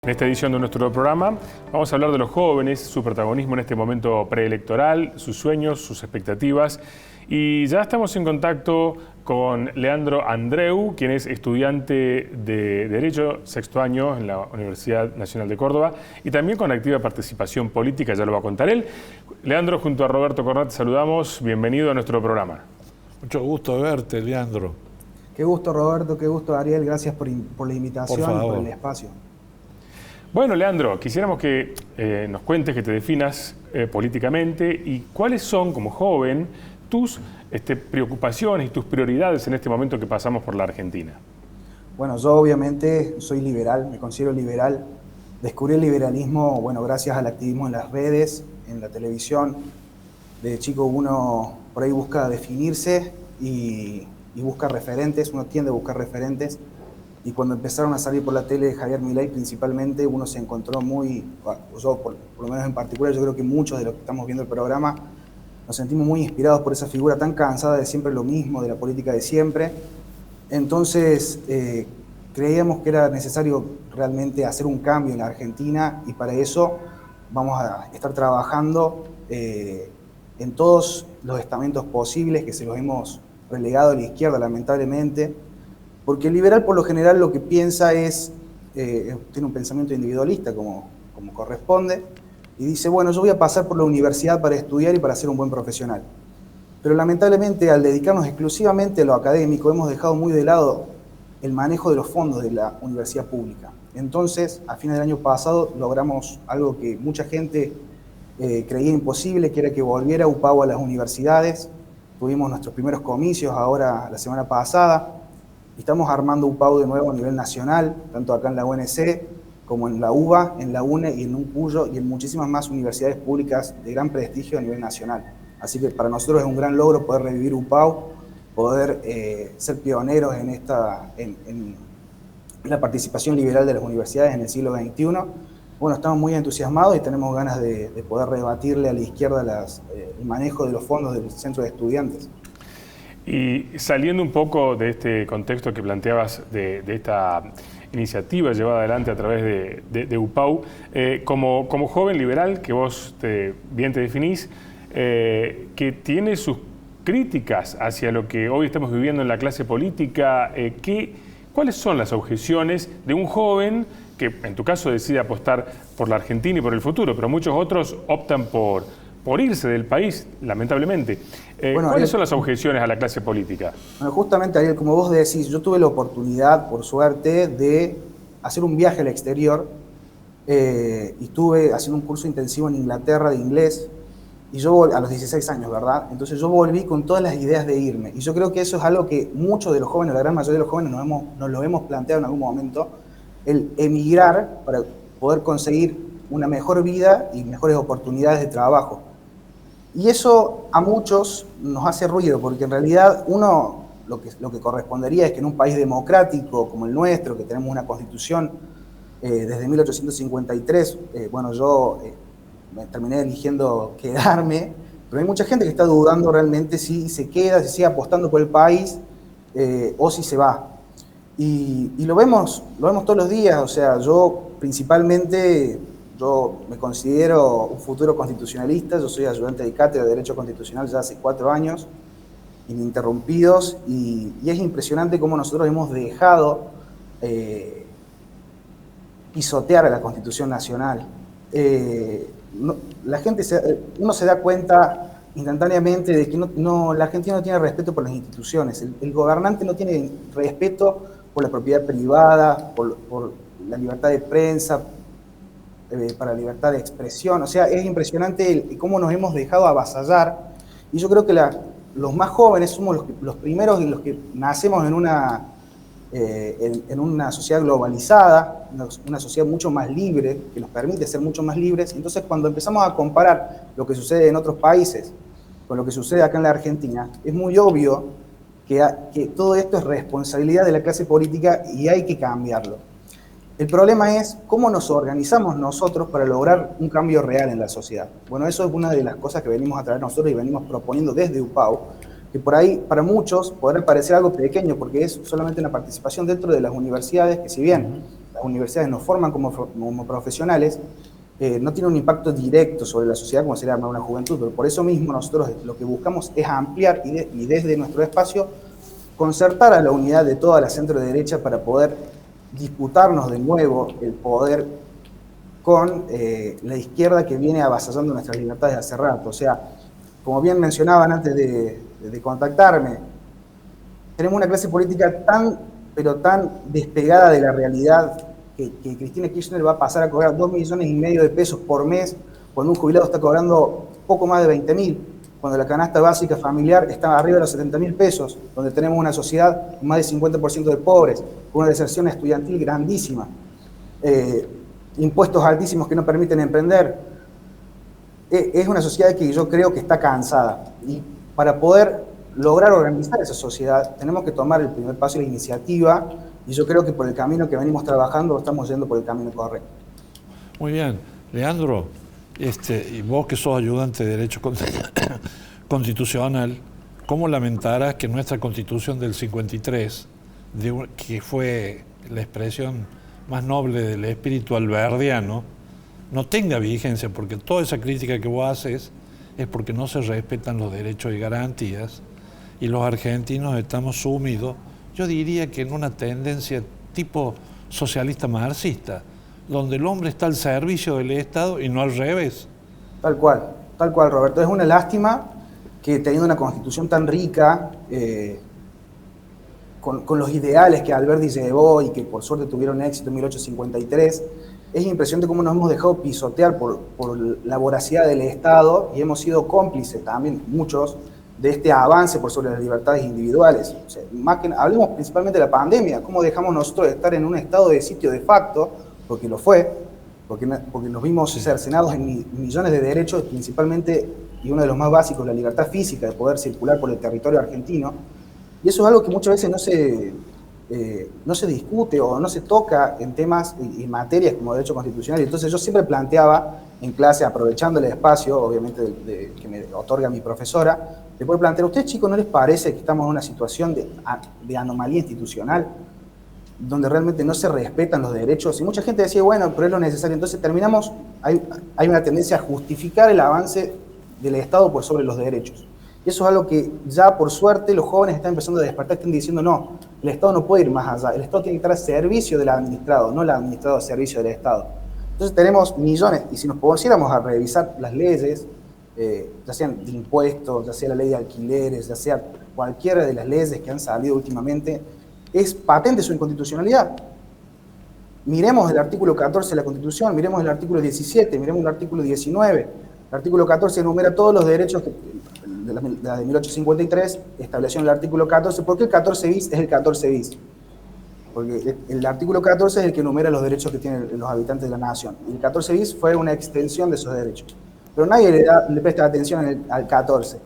En esta edición de nuestro programa vamos a hablar de los jóvenes, su protagonismo en este momento preelectoral, sus sueños, sus expectativas. Y ya estamos en contacto con Leandro Andreu, quien es estudiante de Derecho, sexto año en la Universidad Nacional de Córdoba, y también con activa participación política, ya lo va a contar él. Leandro, junto a Roberto Cornat, te saludamos. Bienvenido a nuestro programa. Mucho gusto verte, Leandro. Qué gusto, Roberto, qué gusto, Ariel. Gracias por la invitación y por el espacio. Bueno, Leandro, quisiéramos que nos cuentes, que te definas políticamente y cuáles son, como joven, tus preocupaciones y tus prioridades en este momento que pasamos por la Argentina. Bueno, yo obviamente soy liberal, me considero liberal. Descubrí el liberalismo, bueno, gracias al activismo en las redes, en la televisión. De chico uno por ahí busca definirse y busca referentes, uno tiende a buscar referentes. Y cuando empezaron a salir por la tele de Javier Milei principalmente, uno se encontró yo por lo menos en particular, yo creo que muchos de los que estamos viendo el programa nos sentimos muy inspirados por esa figura tan cansada de siempre lo mismo, de la política de siempre. Entonces creíamos que era necesario realmente hacer un cambio en la Argentina y para eso vamos a estar trabajando en todos los estamentos posibles que se los hemos relegado a la izquierda lamentablemente. Porque el liberal por lo general lo que piensa es, tiene un pensamiento individualista como corresponde, y dice, bueno, yo voy a pasar por la universidad para estudiar y para ser un buen profesional. Pero lamentablemente al dedicarnos exclusivamente a lo académico hemos dejado muy de lado el manejo de los fondos de la universidad pública. Entonces, a fines del año pasado logramos algo que mucha gente creía imposible, que era que volviera UPAU a las universidades. Tuvimos nuestros primeros comicios ahora la semana pasada. Estamos armando UPAU de nuevo a nivel nacional, tanto acá en la UNC como en la UBA, en la UNE y en UNCUYO y en muchísimas más universidades públicas de gran prestigio a nivel nacional. Así que para nosotros es un gran logro poder revivir UPAU, poder ser pioneros en la participación liberal de las universidades en el siglo XXI. Bueno, estamos muy entusiasmados y tenemos ganas de poder rebatirle a la izquierda el manejo de los fondos del centro de estudiantes. Y saliendo un poco de este contexto que planteabas de esta iniciativa llevada adelante a través de UPAU, como joven liberal, que vos bien te definís, que tiene sus críticas hacia lo que hoy estamos viviendo en la clase política, ¿cuáles son las objeciones de un joven que en tu caso decide apostar por la Argentina y por el futuro, pero muchos otros optan por irse del país, lamentablemente? ¿Cuáles son las objeciones a la clase política? Bueno, justamente, Ariel, como vos decís, yo tuve la oportunidad, por suerte, de hacer un viaje al exterior y estuve haciendo un curso intensivo en Inglaterra de inglés, y yo a los 16 años, ¿verdad? Entonces yo volví con todas las ideas de irme, y yo creo que eso es algo que muchos de los jóvenes, la gran mayoría de los jóvenes nos lo hemos planteado en algún momento, el emigrar para poder conseguir una mejor vida y mejores oportunidades de trabajo. Y eso a muchos nos hace ruido, porque en realidad uno lo que correspondería es que en un país democrático como el nuestro, que tenemos una constitución desde 1853, bueno, yo me terminé eligiendo quedarme, pero hay mucha gente que está dudando realmente si se queda, si sigue apostando por el país o si se va. Y lo vemos todos los días, o sea, yo principalmente... Yo me considero un futuro constitucionalista, yo soy ayudante de cátedra de Derecho Constitucional ya hace 4 años, ininterrumpidos, y es impresionante cómo nosotros hemos dejado pisotear a la Constitución Nacional. Uno se da cuenta instantáneamente de que la Argentina no tiene respeto por las instituciones, el gobernante no tiene respeto por la propiedad privada, por la libertad de prensa, para la libertad de expresión. O sea, es impresionante cómo nos hemos dejado avasallar, y yo creo que los más jóvenes somos los primeros en los que nacemos en una sociedad globalizada, una sociedad mucho más libre, que nos permite ser mucho más libres. Entonces, cuando empezamos a comparar lo que sucede en otros países con lo que sucede acá en la Argentina, es muy obvio que todo esto es responsabilidad de la clase política y hay que cambiarlo. El problema es cómo nos organizamos nosotros para lograr un cambio real en la sociedad. Bueno, eso es una de las cosas que venimos a traer nosotros y venimos proponiendo desde UPAU, que por ahí para muchos podrá parecer algo pequeño porque es solamente una participación dentro de las universidades, que si bien las universidades nos forman como profesionales, no tiene un impacto directo sobre la sociedad como sería armar una juventud, pero por eso mismo nosotros lo que buscamos es ampliar y desde nuestro espacio concertar a la unidad de toda la centro derecha para poder disputarnos de nuevo el poder con la izquierda que viene avasallando nuestras libertades hace rato. O sea, como bien mencionaban antes de contactarme, tenemos una clase política pero tan despegada de la realidad que Cristina Kirchner va a pasar a cobrar 2,5 millones de pesos por mes cuando un jubilado está cobrando poco más de 20.000, cuando la canasta básica familiar está arriba de los 70.000 pesos, donde tenemos una sociedad con más del 50% de pobres, con una deserción estudiantil grandísima, impuestos altísimos que no permiten emprender. Es una sociedad que yo creo que está cansada, y para poder lograr organizar esa sociedad tenemos que tomar el primer paso de la iniciativa, y yo creo que por el camino que venimos trabajando estamos yendo por el camino correcto. Muy bien. Leandro, y vos que sos ayudante de Derecho Constitucional, ¿cómo lamentarás que nuestra Constitución del 53, que fue la expresión más noble del espíritu alberdiano, no tenga vigencia? Porque toda esa crítica que vos haces es porque no se respetan los derechos y garantías, y los argentinos estamos sumidos, yo diría que en una tendencia tipo socialista marxista, donde el hombre está al servicio del Estado y no al revés. Tal cual, Roberto. Es una lástima que teniendo una constitución tan rica, con los ideales que Alberdi llevó y que por suerte tuvieron éxito en 1853, es impresionante cómo nos hemos dejado pisotear por la voracidad del Estado y hemos sido cómplices también, muchos, de este avance por sobre las libertades individuales. O sea, hablemos principalmente de la pandemia, cómo dejamos nosotros de estar en un estado de sitio de facto, porque lo fue, porque nos vimos cercenados en millones de derechos, principalmente, y uno de los más básicos, la libertad física de poder circular por el territorio argentino. Y eso es algo que muchas veces no se discute o no se toca en temas y materias como derecho constitucional. Entonces yo siempre planteaba en clase, aprovechando el espacio, obviamente, que me otorga mi profesora, de poder plantear: ¿a ustedes, chicos, no les parece que estamos en una situación de anomalía institucional, donde realmente no se respetan los derechos? Y mucha gente decía, bueno, pero es lo necesario. Entonces hay una tendencia a justificar el avance del Estado por sobre los derechos. Y eso es algo que ya, por suerte, los jóvenes están empezando a despertar, están diciendo, no, el Estado no puede ir más allá, el Estado tiene que estar al servicio del administrado, no el administrado al servicio del Estado. Entonces tenemos millones, y si nos pusiéramos a revisar las leyes, ya sean de impuestos, ya sea la ley de alquileres, ya sea cualquiera de las leyes que han salido últimamente, es patente su inconstitucionalidad. Miremos el artículo 14 de la Constitución, miremos el artículo 17, miremos el artículo 19. El artículo 14 enumera todos los derechos de la de 1853, estableció en el artículo 14. ¿Por qué el 14 bis es el 14 bis? Porque el artículo 14 es el que enumera los derechos que tienen los habitantes de la nación. Y el 14 bis fue una extensión de esos derechos. Pero nadie le presta atención al 14.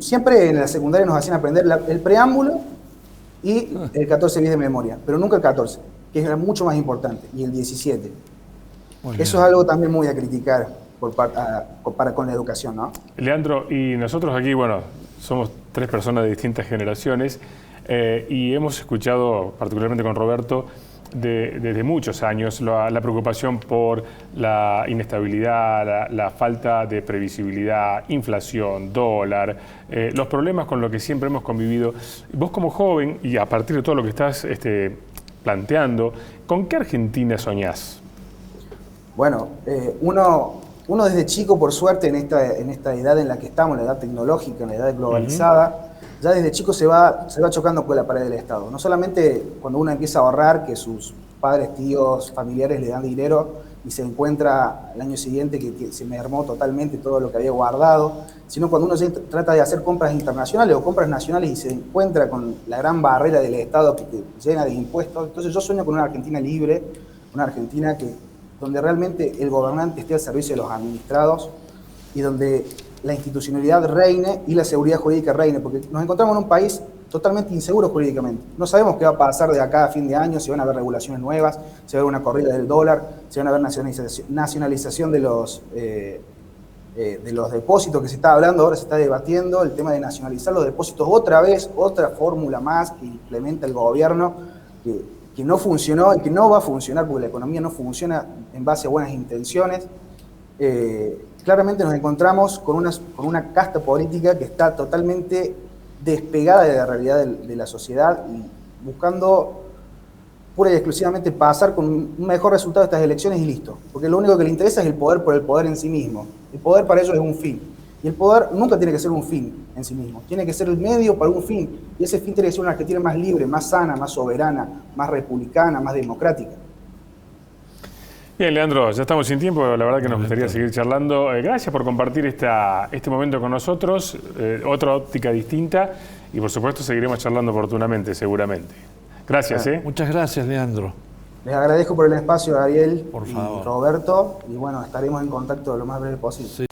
Siempre en la secundaria nos hacían aprender el preámbulo y el 14 bis de memoria, pero nunca el 14, que era mucho más importante, y el 17. Eso es algo también muy a criticar con la educación, ¿no? Leandro, y nosotros aquí, bueno, somos 3 personas de distintas generaciones y hemos escuchado, particularmente con Roberto, desde muchos años, la preocupación por la inestabilidad, la falta de previsibilidad, inflación, dólar, los problemas con los que siempre hemos convivido. Vos como joven, y a partir de todo lo que estás planteando, ¿con qué Argentina soñás? Bueno, uno desde chico, por suerte, en esta edad en la que estamos, la edad tecnológica, en la edad globalizada, ya desde chico se va chocando con la pared del Estado. No solamente cuando uno empieza a ahorrar, que sus padres, tíos, familiares le dan dinero y se encuentra al año siguiente que se mermó totalmente todo lo que había guardado, sino cuando uno trata de hacer compras internacionales o compras nacionales y se encuentra con la gran barrera del Estado que te llena de impuestos. Entonces yo sueño con una Argentina libre, una Argentina donde realmente el gobernante esté al servicio de los administrados y donde la institucionalidad reine y la seguridad jurídica reine, porque nos encontramos en un país totalmente inseguro jurídicamente. No sabemos qué va a pasar de acá a fin de año, si van a haber regulaciones nuevas, si va a haber una corrida del dólar, si van a haber nacionalización de los depósitos que se está hablando, ahora se está debatiendo el tema de nacionalizar los depósitos otra vez, otra fórmula más que implementa el gobierno, que que no funcionó y que no va a funcionar porque la economía no funciona en base a buenas intenciones. Claramente nos encontramos con una casta política que está totalmente despegada de la realidad de la sociedad y buscando pura y exclusivamente pasar con un mejor resultado de estas elecciones y listo. Porque lo único que le interesa es el poder por el poder en sí mismo. El poder para ellos es un fin. Y el poder nunca tiene que ser un fin en sí mismo. Tiene que ser el medio para un fin. Y ese fin tiene que ser una Argentina más libre, más sana, más soberana, más republicana, más democrática. Bien, Leandro, ya estamos sin tiempo, la verdad que nos gustaría seguir charlando. Gracias por compartir este momento con nosotros, otra óptica distinta, y por supuesto seguiremos charlando oportunamente, seguramente. Gracias. Muchas gracias, Leandro. Les agradezco por el espacio, Ariel Por y favor. Roberto, y bueno, estaremos en contacto lo más breve posible. Sí.